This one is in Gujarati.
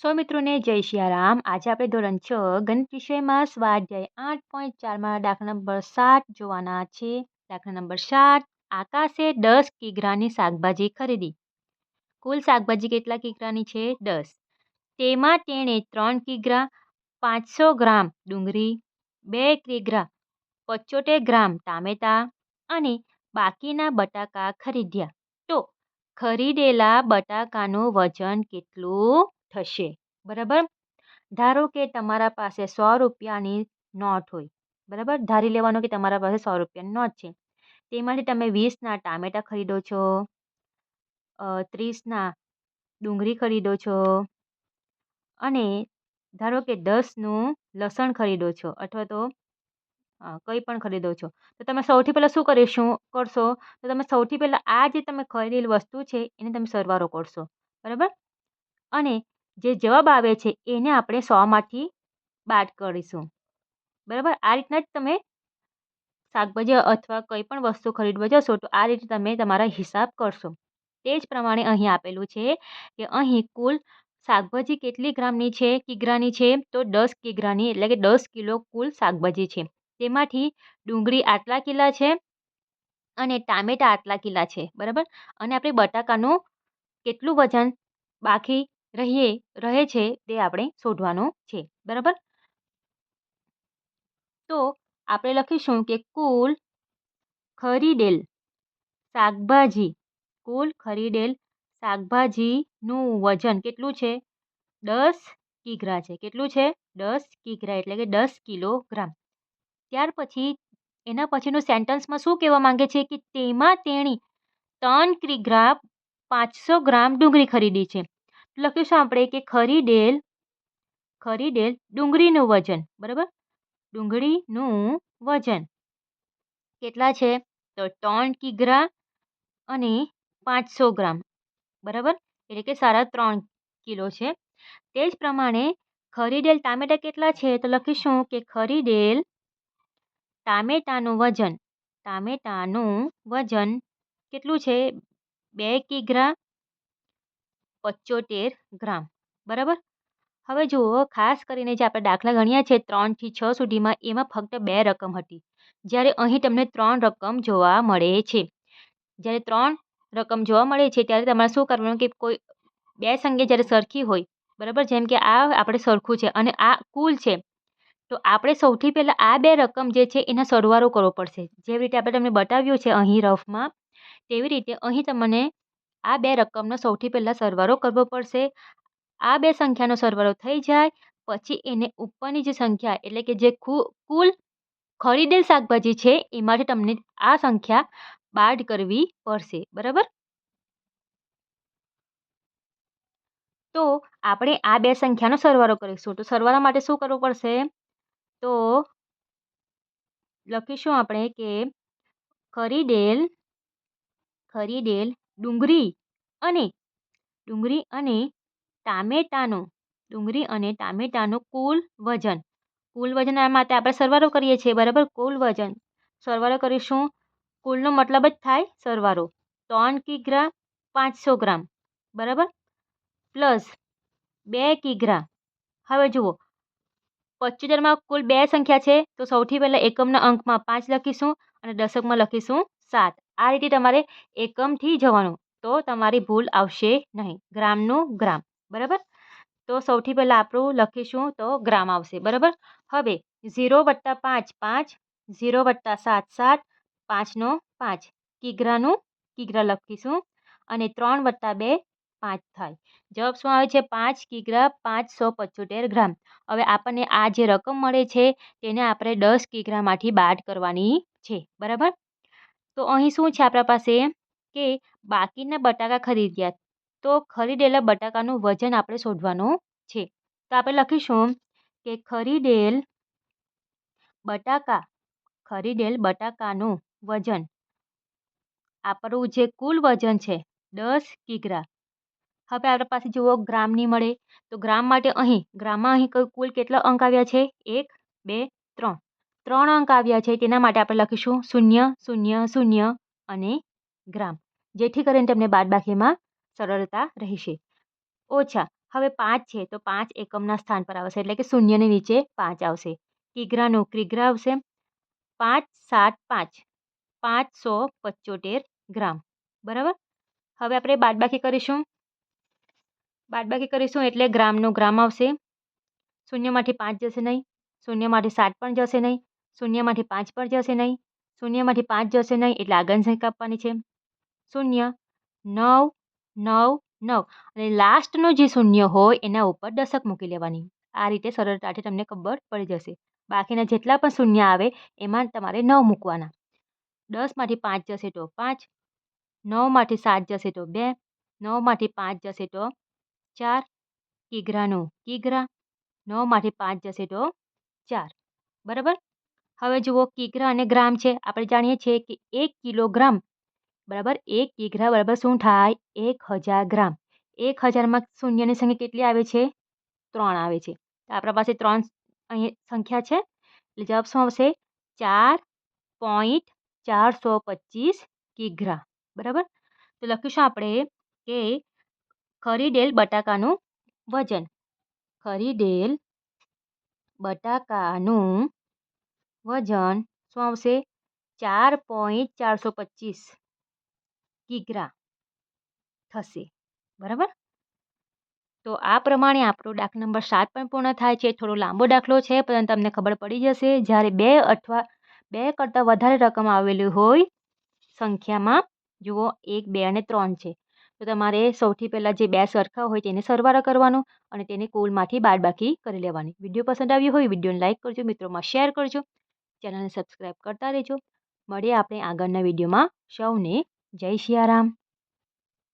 મિત્રોને જય સિયારામ. આજે આપણે ધોરણ 6 ગણિત વિષયમાં સ્વાધ્યાય 8.4માં દાખલા નંબર 7 જોવાના છે. દાખલા નંબર 7, આકાશે 10 કિગ્રાની શાકભાજી ખરીદી. કુલ શાકભાજી કેટલા કિગ્રાની છે? 10. તેમાં તેણે 3 કિગ્રા 500 ગ્રામ ડુંગળી, 2 કિગ્રા 75 ગ્રામ ટામેટા અને બાકીના બટાકા ખરીદ્યા. તો ખરીદેલા બટાકાનું વજન કેટલું થશે? બરાબર. ધારો કે તમારા પાસે 100 રૂપિયાની નોટ હોય. બરાબર. ધારી લેવાનું કે તમારા પાસે 100 રૂપિયાની નોટ છે. તેમાંથી તમે 20ના ટામેટા ખરીદો છો, 30ના ડુંગળી ખરીદો છો અને ધારો કે 10નું લસણ ખરીદો છો અથવા તો કંઈ પણ ખરીદો છો. તો તમે સૌથી પહેલાં શું કરશો? તો તમે સૌથી પહેલાં આ જે તમે ખરીદેલી વસ્તુ છે એને તમે સરવાળો કરશો. બરાબર. અને જે જવાબ આવે છે એને આપણે 100માંથી બાદ કરીશું. બરાબર. આ રીતના જ તમે શાકભાજી અથવા કંઈ પણ વસ્તુ ખરીદવા જશો તો આ રીતે તમે તમારા હિસાબ કરશો. તે જ પ્રમાણે અહીં આપેલું છે કે અહીં કુલ શાકભાજી કેટલી ગ્રામની છે, કિગ્રાની છે? તો 10 કિગ્રાની, એટલે કે 10 કિલો કુલ શાકભાજી છે. તેમાંથી ડુંગળી આટલા કિલા છે અને ટામેટા આટલા કિલા છે. બરાબર. અને આપણે બટાકાનું કેટલું વજન બાકી રહે છે તે આપણે શોધવાનું છે. બરાબર. તો આપણે લખીશું કે કુલ ખરીદેલ શાકભાજીનું વજન કેટલું છે? 10 કિગ્રા છે. કેટલું છે? 10 કિગ્રા, એટલે કે 10 કિલોગ્રામ. ત્યાર પછી એના પછીનું સેન્ટન્સમાં શું કહેવા માંગે છે કે તેમાં તેણી 3 કિગ્રા 500 ગ્રામ ડુંગળી ખરીદી છે. લખીશું આપણે કે ખરીદેલ ડુંગળીનું વજન. બરાબર. ડુંગળીનું વજન કેટલા છે? તો 3 કિગ્રા અને 500 ગ્રામ. બરાબર. એટલે કે 3.5 કિલો છે. તે જ પ્રમાણે ખરીદેલ ટામેટા કેટલા છે? તો લખીશું કે ખરીદેલ ટામેટાનું વજન કેટલું છે? 2 કિગ્રા 75 ગ્રામ. બરાબર. હવે જુઓ, ખાસ કરીને જે આપણે દાખલા ગણ્યા છે 3 થી 6 સુધીમાં, એમાં ફક્ત 2 રકમ હતી, જ્યારે અહીં તમને 3 રકમ જોવા મળે છે. જ્યારે 3 રકમ જોવા મળે છે ત્યારે તમારે શું કરવાનું કે કોઈ 2 સંખ્યા જ્યારે સરખી હોય, બરાબર, જેમ કે આ આપણે સરખું છે અને આ કુલ છે, તો આપણે સૌથી પહેલાં આ 2 રકમ જે છે એના સરવાળો કરવો પડશે. જેવી રીતે આપણે તમને બતાવ્યું છે અહીં રફમાં, તેવી રીતે અહીં તમને આ 2 રકમનો સૌથી પહેલાં સરવાળો કરવો પડશે. આ 2 સંખ્યાનો સરવાળો થઈ જાય પછી એને ઉપરની જે સંખ્યા, એટલે કે જે કુલ ખરીદેલ શાકભાજી છે એમાંથી તમને આ સંખ્યા બાદ કરવી પડશે. બરાબર. તો આપણે આ 2 સંખ્યાનો સરવાળો કરીશું. તો સરવાળા માટે શું કરવું પડશે? તો લખીશું આપણે કે ખરીદેલ ડુંગળી અને ટામેટાનું કુલ વજન માટે આપણે સરવાળો કરીએ છીએ. બરાબર. કુલ વજન સરવાળો કરીશું. કુલનો મતલબ જ થાય સરવાળો. 3 કિગ્રા 500 ગ્રામ. બરાબર. પ્લસ 2 કિગ્રા. હવે જુઓ, 75માં કુલ 2 સંખ્યા છે તો સૌથી પહેલાં એકમના અંકમાં 5 લખીશું અને દશકમાં લખીશું 7. આ રીતે તમારે એકમથી જવાનું, તો તમારી ભૂલ આવશે નહીં. ગ્રામનું ગ્રામ. બરાબર. તો સૌથી પહેલાં આપણું લખીશું તો ગ્રામ આવશે. બરાબર. હવે 0 + 5 5, 0 + 7 7, 5નો 5. કિગ્રા લખીશું અને 3 + 2 5 થાય. જવાબ શું આવે છે? 5 કિગ્રા 575 ગ્રામ. હવે આપણને આ જે રકમ મળે છે તેને આપણે 10 કિગ્રામાંથી બાદ કરવાની છે. બરાબર. તો અહીં શું છે આપણા પાસે કે બાકીના બટાકા ખરીદ્યા. તો ખરીદેલા બટાકાનું વજન આપણે શોધવાનું છે. તો આપણે લખીશું કે ખરીદેલ બટાકાનું વજન, આપણું જે કુલ વજન છે 10 કિગ્રા. હવે આપણા પાસે જુઓ ગ્રામ નહીં મળે, તો ગ્રામમાં અહીં કુલ કેટલા અંક આવ્યા છે? 1 2 3. 3 અંક આવ્યા છે. તેના માટે આપણે લખીશું 0 0 0 અને ગ્રામ, જેથી કરીને તમને બાદબાકીમાં સરળતા રહેશે. ઓછા. હવે 5 છે તો 5 એકમના સ્થાન પર આવશે એટલે કે શૂન્યની નીચે 5 આવશે. કિગ્રાનું કિગ્રા આવશે. 5 7 5 575 ગ્રામ. બરાબર. હવે આપણે બાદબાકી કરીશું. બાદબાકી કરીશું એટલે ગ્રામનું ગ્રામ આવશે. શૂન્યમાંથી 5 જશે નહીં. શૂન્યમાંથી 7 પણ જશે નહીં. શૂન્યમાંથી 5 પણ જશે નહીં. શૂન્યમાંથી 5 જશે નહીં એટલે આગળની સંખ્યા આપવાની છે. 0 9 9 9 અને લાસ્ટનો જે શૂન્ય હોય એના ઉપર દશક મૂકી લેવાની. આ રીતે સરળતાથી તમને ખબર પડી જશે. બાકીના જેટલા પણ શૂન્ય આવે એમાં તમારે 9 મૂકવાના. 10માંથી 5 જશે તો 5. 9માંથી 7 જશે તો 2. 9માંથી 5 જશે તો 4. કિગ્રાનું કિગ્રા. 9માંથી 5 જશે તો 4. બરાબર. હવે જુઓ કિગ્રા અને ગ્રામ છે. આપણે જાણીએ છીએ કે 1 કિલોગ્રામ બરાબર 1 કિગ્રા બરાબર શું થાય? 1000 ગ્રામ. 1000માં શૂન્યની સંખ્યા કેટલી આવે છે? 3 આવે છે. તો આપણા પાસે 3 અહીં સંખ્યા છે એટલે જવાબ શું આવશે? 4.425 કિગ્રા. બરાબર. તો લખીશું આપણે કે ખરીદેલ બટાકાનું વજન. ખરીદેલ બટાકાનું વજન શું આવશે? 4.425 કિગ્રા થશે. બરાબર. તો આ પ્રમાણે આપણો દાખલા નંબર 7 પણ પૂર્ણ થાય છે. થોડો લાંબો દાખલો છે પરંતુ તમને ખબર પડી જશે જ્યારે 2 અથવા 2 કરતાં વધારે રકમ આવેલી હોય સંખ્યામાં. જુઓ 1 2 અને 3 છે તો તમારે સૌથી પહેલાં જે 2 સરખા હોય તેને સરવાળો કરવાનો અને તેને કુલમાંથી બાદબાકી કરી લેવાની. વિડીયો પસંદ આવ્યો હોય વિડીયોને લાઇક કરજો, મિત્રોમાં શેર કરજો, ચેનલને સબસ્ક્રાઈબ કરતા રહેજો. મળીએ આપણે આગળના વિડીયોમાં. સૌને જય સિયારામ.